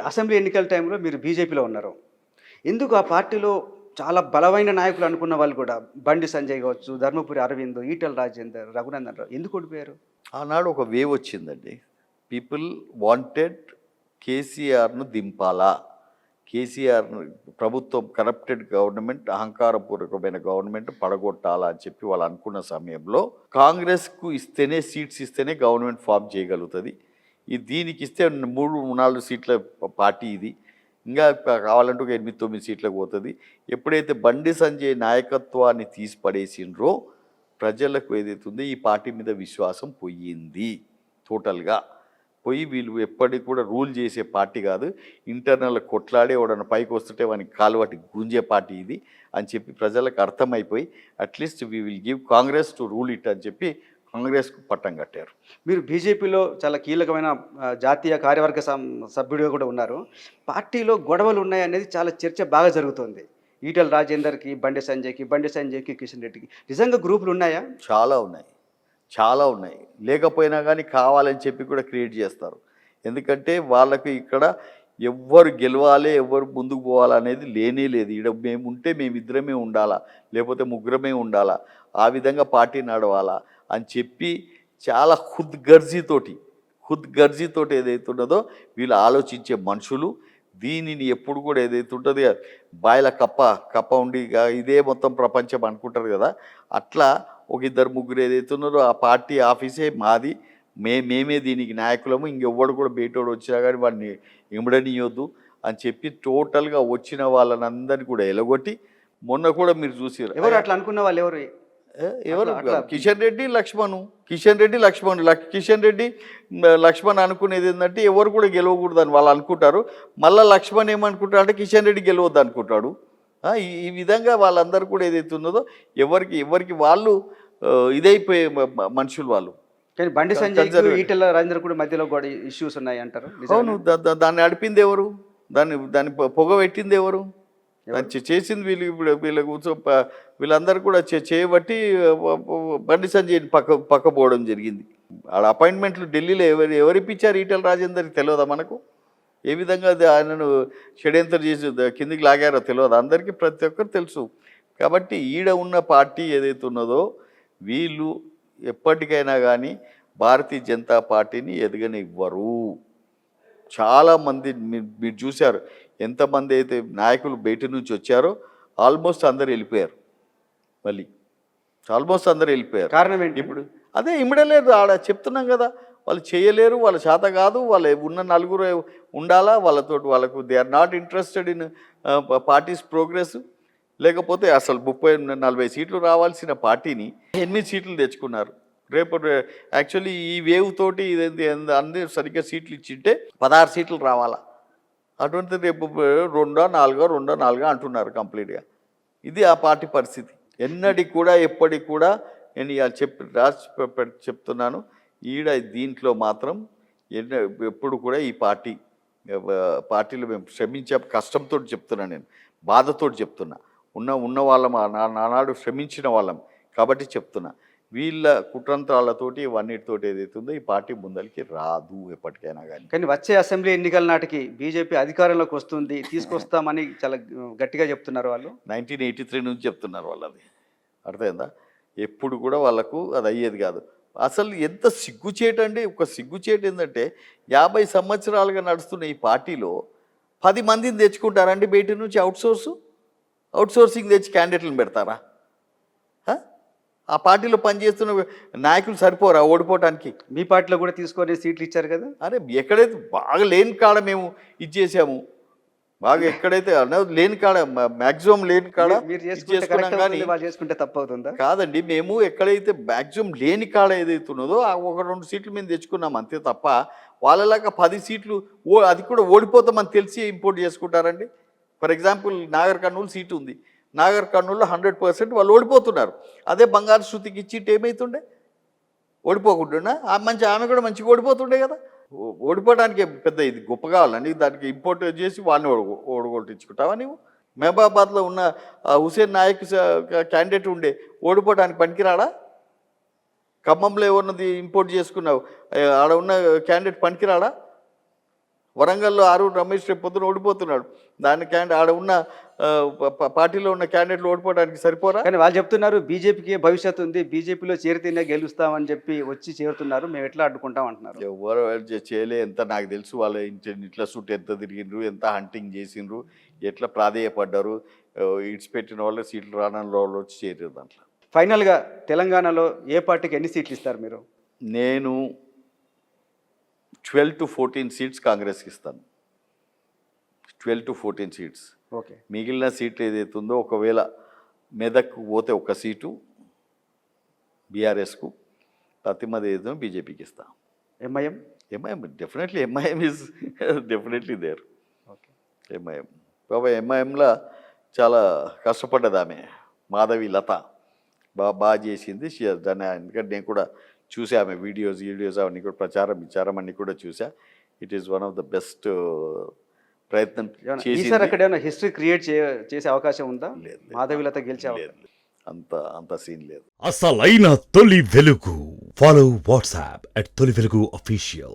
Assembly ఎన్నికల టైంలో మీరు బీజేపీలో ఉన్నారు. ఎందుకు ఆ పార్టీలో చాలా బలమైన నాయకులు అనుకున్న వాళ్ళు కూడా బండి సంజయ్ కావచ్చు, ధర్మపురి అరవింద్, ఈటెల రాజేందర్, రఘునందన్ రావు ఎందుకు ఓడిపోయారు? ఆనాడు ఒక వేవ్ వచ్చిందండి. పీపుల్ వాంటెడ్ కేసీఆర్ను దింపాలా, కేసీఆర్ను ప్రభుత్వం కరప్టెడ్ గవర్నమెంట్, అహంకారపూర్వకమైన గవర్నమెంట్ పడగొట్టాలా అని చెప్పి వాళ్ళు అనుకున్న సమయంలో కాంగ్రెస్కు ఇస్తేనే సీట్స్ ఇస్తేనే గవర్నమెంట్ ఫామ్ చేయగలుగుతుంది. దీనికి ఇస్తే 3-4 సీట్ల పార్టీ ఇది, ఇంకా కావాలంటే ఒక 8-9 సీట్లకు పోతుంది. ఎప్పుడైతే బండి సంజయ్ నాయకత్వాన్ని తీసి పడేసిండ్రో ప్రజలకు ఏదైతుందో ఈ పార్టీ మీద విశ్వాసం పోయింది. టోటల్గా పోయి వీళ్ళు ఎప్పటికి కూడా రూల్ చేసే పార్టీ కాదు, ఇంటర్నల్ కొట్లాడే వాడన్న పైకి వస్తుంటే వానికి కాలువటి గుంజే పార్టీ ఇది అని చెప్పి ప్రజలకు అర్థమైపోయి at least we will give Congress to rule it అని చెప్పి కాంగ్రెస్కు పట్టం కట్టారు. మీరు బీజేపీలో చాలా కీలకమైన జాతీయ కార్యవర్గ సభ్యుడిగా కూడా ఉన్నారు. పార్టీలో గొడవలు ఉన్నాయనేది చాలా చర్చ బాగా జరుగుతుంది. ఈటెల రాజేందర్కి, బండి సంజయ్కి, కిషన్ రెడ్డికి నిజంగా గ్రూపులు ఉన్నాయా? చాలా ఉన్నాయి, చాలా ఉన్నాయి. లేకపోయినా కానీ కావాలని చెప్పి కూడా క్రియేట్ చేస్తారు. ఎందుకంటే వాళ్ళకి ఇక్కడ ఎవ్వరు గెలవాలి, ఎవ్వరు ముందుకు పోవాలనేది లేనే లేదు. ఇక్కడ మేము ఉంటే మేమిద్దరమే ఉండాలా, లేకపోతే ముగ్గురమే ఉండాలా, ఆ విధంగా పార్టీ నడవాలా అని చెప్పి చాలా ఖుద్గర్జీతోటి ఏదైతే ఉన్నదో వీళ్ళు ఆలోచించే మనుషులు. దీనిని ఎప్పుడు కూడా ఏదైతే ఉంటుందో బాయిల కప్ప ఉండి ఇదే మొత్తం ప్రపంచం అనుకుంటారు కదా, అట్లా ఒక 2-3 ఏదైతే ఉన్నారో ఆ పార్టీ ఆఫీసే మాది, మేమే దీనికి నాయకులము, ఇంకెవ్వడు కూడా బయటోడు వచ్చినా కానీ వాడిని ఇమ్మడనియొద్దు అని చెప్పి టోటల్గా వచ్చిన వాళ్ళని అందరినీ కూడా ఎలగొట్టి, మొన్న కూడా మీరు చూసారు. ఎవరు అట్లా అనుకున్న వాళ్ళు? ఎవరు కిషన్ రెడ్డి లక్ష్మణ్ అనుకునేది ఏంటంటే ఎవరు కూడా గెలవకూడదు అని వాళ్ళు అనుకుంటారు. మళ్ళీ లక్ష్మణ్ ఏమనుకుంటాడు అంటే కిషన్ రెడ్డి గెలవద్దు అనుకుంటాడు. ఈ విధంగా వాళ్ళందరూ కూడా ఏదైతే ఉన్నదో ఎవరికి వాళ్ళు ఇదైపోయే మనుషులు వాళ్ళు. కానీ బండి సంజయ్, ఈటెల రాజేందర్ కూడా మధ్యలో కూడా ఇష్యూస్ ఉన్నాయి అంటారు. అవును, దాన్ని నడిపింది ఎవరు? దాన్ని పొగ పెట్టింది ఎవరు? చేసింది వీళ్ళు. ఇప్పుడు వీళ్ళందరూ కూడా చేయబట్టి బండి సంజయ్ని పక్క పోవడం జరిగింది. ఆడ అపాయింట్మెంట్లు ఢిల్లీలో ఎవరిప్పించారు ఈటెల రాజేందర్కి తెలియదా మనకు? ఏ విధంగా ఆయనను షడ్యంతరం చేసి కిందికి లాగారో తెలియదు అందరికీ, ప్రతి ఒక్కరు తెలుసు. కాబట్టి ఈడ ఉన్న పార్టీ ఏదైతే ఉన్నదో వీళ్ళు ఎప్పటికైనా కానీ భారతీయ జనతా పార్టీని ఎదగనివ్వరు. చాలామంది మీరు చూశారు, ఎంతమంది అయితే నాయకులు బయట నుంచి వచ్చారో ఆల్మోస్ట్ అందరు వెళ్ళిపోయారు. కారణం ఏంటి? ఇప్పుడు అదే ఇమ్మడలేరు. ఆడ చెప్తున్నాం కదా, వాళ్ళు చేయలేరు, వాళ్ళ చేత కాదు, వాళ్ళు ఉన్న 4 ఉండాలా వాళ్ళకు they are not interested in parties progress. లేకపోతే అసలు 30-40 సీట్లు రావాల్సిన పార్టీని 8 సీట్లు తెచ్చుకున్నారు. రేపు యాక్చువల్లీ ఈ వేవ్ తోటి అందరూ సరిగ్గా సీట్లు ఇచ్చింటే 16 సీట్లు రావాలా, అటువంటి రేపు 2-4 అంటున్నారు కంప్లీట్గా. ఇది ఆ పార్టీ పరిస్థితి. ఎప్పటికి కూడా నేను చెప్తున్నాను, దీంట్లో మాత్రం ఎప్పుడు కూడా ఈ పార్టీలో మేము శ్రమించే కష్టంతో చెప్తున్నా, నేను బాధతో చెప్తున్నా. ఉన్న వాళ్ళం, నానాడు శ్రమించిన వాళ్ళం కాబట్టి చెప్తున్నా. వీళ్ళ కుట్రంత్రాలతోటి ఇవన్నిటితోటి ఏదైతుందో ఈ పార్టీ ముందరికి రాదు ఎప్పటికైనా కానీ. కానీ వచ్చే అసెంబ్లీ ఎన్నికల నాటికి బీజేపీ అధికారంలోకి వస్తుంది, తీసుకొస్తామని చాలా గట్టిగా చెప్తున్నారు వాళ్ళు. 1983 నుంచి చెప్తున్నారు వాళ్ళు. అది అర్థమైందా? ఎప్పుడు కూడా వాళ్ళకు అది అయ్యేది కాదు. అసలు ఎంత సిగ్గుచేటండి, ఒక సిగ్గుచేటు ఏంటంటే 50 సంవత్సరాలుగా నడుస్తున్న ఈ పార్టీలో 10 మందిని తెచ్చుకుంటారండి బయట నుంచి, అవుట్సోర్సింగ్ తెచ్చి క్యాండిడేట్లను పెడతారా? ఆ పార్టీలో పనిచేస్తున్న నాయకులు సరిపోరా ఓడిపోవటానికి? మీ పార్టీలో కూడా తీసుకొని సీట్లు ఇచ్చారు కదా. అరే ఎక్కడైతే బాగా లేని కాడ మేము ఇచ్చేసాము, బాగా ఎక్కడైతే లేని కాడ మ్యాక్సిమం లేని కాడ చేసుకున్నాం. కానీ చేసుకుంటే తప్పవుతుందా? కాదండి, మేము ఎక్కడైతే మ్యాక్సిమం లేని కాడ ఏదైతే ఉన్నదో 1-2 సీట్లు మేము తెచ్చుకున్నాం అంతే తప్ప వాళ్ళలాగా 10 సీట్లు అది కూడా ఓడిపోతామని తెలిసి ఇంపోర్ట్ చేసుకుంటారండి. For example Nagar Kurnool seat ఉంది, నాగర్ కర్నూలులో 100% వాళ్ళు ఓడిపోతున్నారు. అదే బంగారు శృతికి ఇచ్చి ఏమవుతుండే? ఓడిపోకుండా ఆమె కూడా మంచిగా ఓడిపోతుండే కదా. ఓడిపోవడానికి పెద్ద ఇది గొప్ప కావాలండి, దానికి ఇంపోర్ట్ చేసి వాడిని ఓడగొట్టించుకుంటావా నువ్వు? మహబాబాద్లో ఉన్న హుసేన్ నాయక్ క్యాండిడేట్ ఉండే, ఓడిపోవడానికి పనికిరాడా? ఖమ్మంలో ఎవరినది ఇంపోర్ట్ చేసుకున్నావు, ఆడ ఉన్న క్యాండిడేట్ పనికిరాడా? వరంగల్లో ఆరూరు రమేష్ రేపు పొద్దున ఓడిపోతున్నాడు. దాని ఆడ ఉన్న పార్టీలో ఉన్న క్యాండిడేట్లు ఓడిపోవడానికి సరిపోరా? కానీ వాళ్ళు చెప్తున్నారు బీజేపీకి భవిష్యత్తు ఉంది, బీజేపీలో చేరితేనే గెలుస్తామని చెప్పి వచ్చి చేరుతున్నారు, మేము ఎట్లా అడ్డుకుంటాం అంటున్నారు. ఎవరు చేయలే. ఎంత నాకు తెలుసు వాళ్ళ ఇంట్లో చుట్టూ ఎంత తిరిగిండ్రు, ఎంత హంటింగ్ చేసిండ్రు, ఎట్లా ప్రాధేయపడ్డారు. ఇడిచిపెట్టిన వాళ్ళు సీట్లు రానని వాళ్ళు వచ్చి చేరారు దాంట్లో. ఫైనల్గా తెలంగాణలో ఏ పార్టీకి ఎన్ని సీట్లు ఇస్తారు మీరు? నేను 12 to 14 సీట్స్ కాంగ్రెస్కి ఇస్తాను. 12 to 14 సీట్స్. ఓకే. మిగిలిన సీట్లు ఏదైతే ఉందో ఒకవేళ మెదక్కు పోతే ఒక సీటు బీఆర్ఎస్కు, ప్రతిమది ఏదో బీజేపీకి ఇస్తాం. MIM definitely MIM is definitely there. Okay. MIM బాబా ఎంఐఎంలో చాలా కష్టపడ్డది ఆమె మాధవి లత, బాగా చేసింది. దాన్ని ఎందుకంటే నేను కూడా చూసా ఆమె వీడియోస్ అవన్నీ కూడా ప్రచారం అన్నీ కూడా చూసా. It is one of the best ప్రయత్నం ఈసారి అక్కడ ఏమైనా హిస్టరీ క్రియేట్ చేసే అవకాశం ఉందా? లేదు, మాధవిలత గెలిచే అవకాశం అంత సీన్ లేదు. అసలైన తొలి వెలుగు. ఫాలో వాట్సాప్ @తొలి వెలుగు official.